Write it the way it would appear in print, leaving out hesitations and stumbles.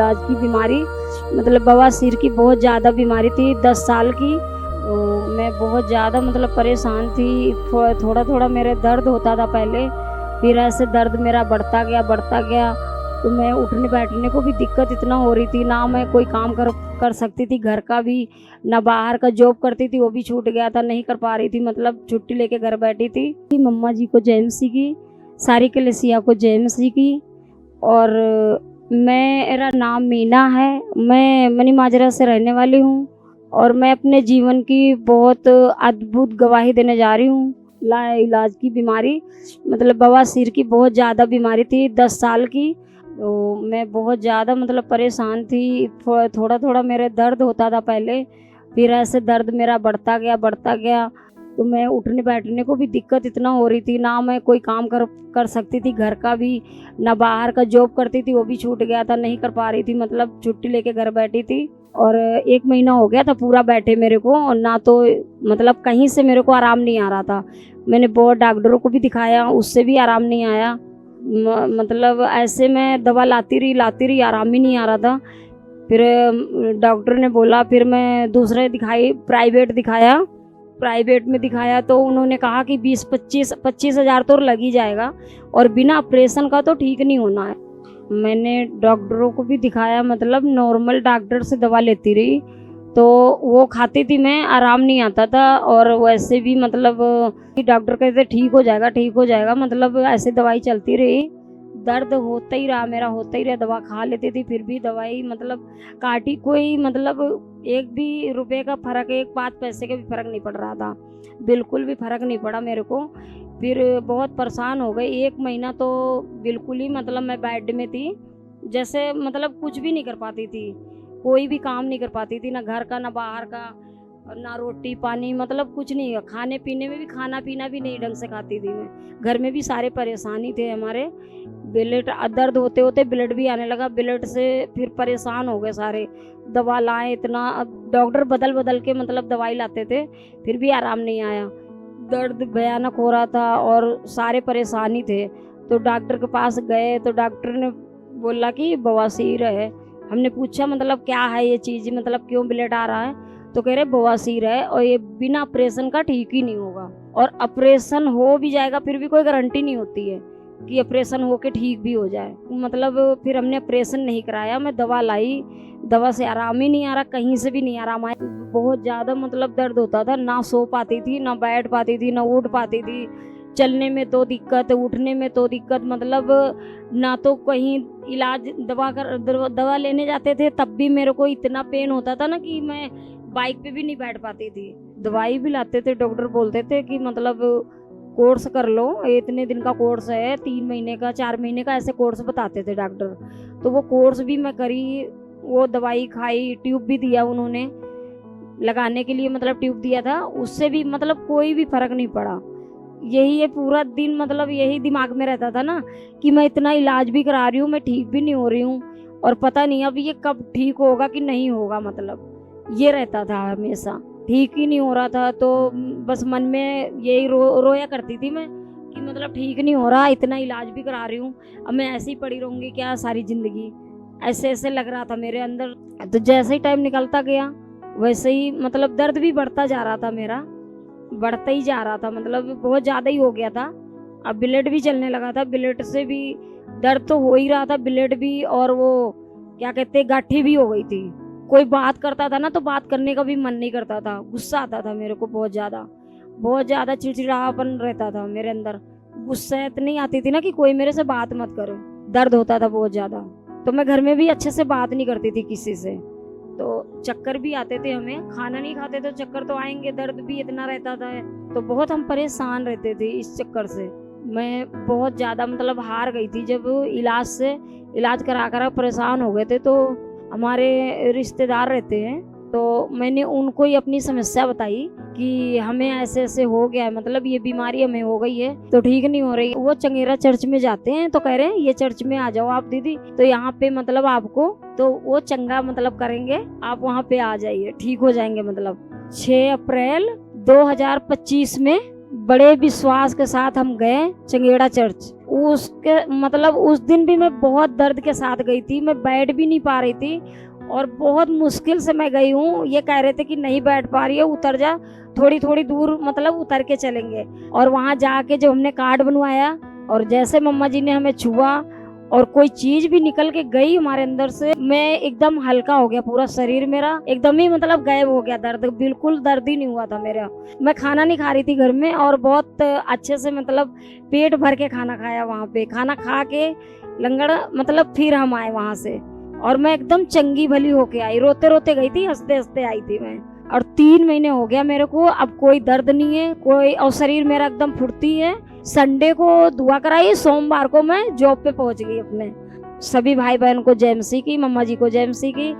इलाज की बीमारी, मतलब बवासीर की बहुत ज़्यादा बीमारी थी 10 साल की। तो मैं बहुत ज़्यादा मतलब परेशान थी। थोड़ा थोड़ा मेरे दर्द होता था पहले, फिर ऐसे दर्द मेरा बढ़ता गया। तो मैं उठने बैठने को भी दिक्कत इतना हो रही थी, ना मैं कोई काम कर सकती थी घर का भी, ना बाहर का जॉब करती थी वो भी छूट गया था, नहीं कर पा रही थी, मतलब छुट्टी लेके घर बैठी थी। मम्मा जी को जय मसीह की, सारी कलीसिया को जय मसीह की। और मेरा नाम मीना है, मैं मनी माजरा से रहने वाली हूँ और मैं अपने जीवन की बहुत अद्भुत गवाही देने जा रही हूँ। इलाज की बीमारी, मतलब बवासीर की बहुत ज़्यादा बीमारी थी 10 साल की। तो मैं बहुत ज़्यादा मतलब परेशान थी। थोड़ा थोड़ा मेरे दर्द होता था पहले, फिर ऐसे दर्द मेरा बढ़ता गया। तो मैं उठने बैठने को भी दिक्कत इतना हो रही थी, ना मैं कोई काम कर सकती थी घर का भी, ना बाहर का जॉब करती थी वो भी छूट गया था, नहीं कर पा रही थी, मतलब छुट्टी लेके घर बैठी थी। और 1 महीना हो गया था पूरा बैठे मेरे को, और ना तो मतलब कहीं से मेरे को आराम नहीं आ रहा था। मैंने बहुत डॉक्टरों को भी दिखाया, उससे भी आराम नहीं आया। मतलब ऐसे मैं दवा लाती रही, आराम ही नहीं आ रहा था। फिर डॉक्टर ने बोला, फिर मैं दूसरे प्राइवेट में दिखाया तो उन्होंने कहा कि 20-25 हज़ार तो लग ही जाएगा और बिना ऑपरेशन का तो ठीक नहीं होना है। मैंने डॉक्टरों को भी दिखाया, मतलब नॉर्मल डॉक्टर से दवा लेती रही, तो वो खाती थी मैं, आराम नहीं आता था। और वैसे भी मतलब डॉक्टर कहते ठीक हो जाएगा, मतलब ऐसे दवाई चलती रही, दर्द होता ही रहा, दवा खा लेती थी, फिर भी दवाई मतलब काटी, कोई मतलब 1 भी रुपए का फ़र्क, 1-5 पैसे का भी फ़र्क नहीं पड़ रहा था, बिल्कुल भी फ़र्क नहीं पड़ा मेरे को। फिर बहुत परेशान हो गई। 1 महीना तो बिल्कुल ही मतलब मैं बेड में थी, जैसे मतलब कुछ भी नहीं कर पाती थी, कोई भी काम नहीं कर पाती थी, ना घर का ना बाहर का, और ना रोटी पानी, मतलब कुछ नहीं। खाने पीने में भी, खाना पीना भी नहीं ढंग से खाती थी मैं। घर में भी सारे परेशानी थे हमारे, ब्लड दर्द होते होते ब्लड भी आने लगा, ब्लड से फिर परेशान हो गए सारे। दवा लाए इतना, अब डॉक्टर बदल के मतलब दवाई लाते थे, फिर भी आराम नहीं आया, दर्द भयानक हो रहा था और सारे परेशानी थे। तो डॉक्टर के पास गए तो डॉक्टर ने बोला कि बवासीर है। हमने पूछा मतलब क्या है ये चीज़, मतलब क्यों ब्लड आ रहा है, तो कह रहे बवासीर है और ये बिना ऑपरेशन का ठीक ही नहीं होगा, और ऑपरेशन हो भी जाएगा फिर भी कोई गारंटी नहीं होती है कि ऑपरेशन होके ठीक भी हो जाए। मतलब फिर हमने ऑपरेशन नहीं कराया, मैं दवा लाई, दवा से आराम ही नहीं आ रहा, कहीं से भी नहीं आराम आया। बहुत ज़्यादा मतलब दर्द होता था, ना सो पाती थी, ना बैठ पाती थी, ना उठ पाती थी, चलने में तो दिक्कत, उठने में तो दिक्कत, मतलब ना तो कहीं इलाज दवा लेने जाते थे तब भी मेरे को इतना पेन होता था ना कि मैं बाइक पे भी नहीं बैठ पाती थी। दवाई भी लाते थे, डॉक्टर बोलते थे कि मतलब कोर्स कर लो, इतने दिन का कोर्स है, 3 महीने का 4 महीने का, ऐसे कोर्स बताते थे डॉक्टर। तो वो कोर्स भी मैं करी, वो दवाई खाई, ट्यूब भी दिया उन्होंने लगाने के लिए, मतलब ट्यूब दिया था, उससे भी मतलब कोई भी फर्क नहीं पड़ा। यही है पूरा दिन, मतलब यही दिमाग में रहता था ना कि मैं इतना इलाज भी करा रही हूँ, मैं ठीक भी नहीं हो रही हूँ, और पता नहीं अब ये कब ठीक होगा कि नहीं होगा, मतलब ये रहता था हमेशा, ठीक ही नहीं हो रहा था। तो बस मन में यही रोया करती थी मैं कि मतलब ठीक नहीं हो रहा, इतना इलाज भी करा रही हूँ, अब मैं ऐसे ही पड़ी रहूँगी क्या सारी ज़िंदगी, ऐसे लग रहा था मेरे अंदर। तो जैसे ही टाइम निकलता गया वैसे ही मतलब दर्द भी बढ़ता जा रहा था, मेरा बढ़ता ही जा रहा था, मतलब बहुत ज़्यादा ही हो गया था। अब ब्लड भी चलने लगा था, ब्लड से भी दर्द तो हो ही रहा था, ब्लड भी, और वो क्या कहते हैं गाठी भी हो गई थी। कोई बात करता था ना तो बात करने का भी मन नहीं करता था, गुस्सा आता था मेरे को, बहुत ज़्यादा चिड़चिड़ापन रहता था मेरे अंदर, गुस्सा इतनी आती थी ना कि कोई मेरे से बात मत करो, दर्द होता था बहुत ज़्यादा। तो मैं घर में भी अच्छे से बात नहीं करती थी किसी से, तो चक्कर भी आते थे, हमें खाना नहीं खाते तो चक्कर तो आएंगे, दर्द भी इतना रहता था, तो बहुत हम परेशान रहते थे इस चक्कर से। मैं बहुत ज़्यादा मतलब हार गई थी जब इलाज करा परेशान हो गए थे। तो हमारे रिश्तेदार रहते हैं, तो मैंने उनको ही अपनी समस्या बताई कि हमें ऐसे हो गया है, मतलब ये बीमारी हमें हो गई है तो ठीक नहीं हो रही। वो चंगेरा चर्च में जाते हैं, तो कह रहे हैं ये चर्च में आ जाओ आप दीदी, तो यहाँ पे मतलब आपको तो वो चंगा मतलब करेंगे, आप वहाँ पे आ जाइए, ठीक हो जाएंगे। मतलब 6 अप्रैल 2025 में बड़े विश्वास के साथ हम गए चंगेड़ा चर्च। उसके मतलब उस दिन भी मैं बहुत दर्द के साथ गई थी, मैं बैठ भी नहीं पा रही थी और बहुत मुश्किल से मैं गई हूँ। ये कह रहे थे कि नहीं बैठ पा रही है, उतर जा, थोड़ी थोड़ी दूर मतलब उतर के चलेंगे। और वहाँ जाके जब हमने कार्ड बनवाया और जैसे मम्मा जी ने हमें छुआ और कोई चीज भी निकल के गई हमारे अंदर से, मैं एकदम हल्का हो गया, पूरा शरीर मेरा एकदम ही मतलब गायब हो गया, दर्द बिल्कुल दर्द ही नहीं हुआ था मेरा। मैं खाना नहीं खा रही थी घर में और बहुत अच्छे से मतलब पेट भर के खाना खाया वहाँ पे। खाना खा के लंगड़ मतलब फिर हम आए वहाँ से और मैं एकदम चंगी भली होके आई, रोते रोते गई थी, हंसते हंसते आई थी मैं। और 3 महीने हो गया मेरे को, अब कोई दर्द नहीं है कोई, और शरीर मेरा एकदम फुर्ती है। संडे को दुआ कराई, सोमवार को मैं जॉब पे पहुंच गई अपने। सभी भाई बहन को जय मसीह की, मम्मा जी को जय मसीह की।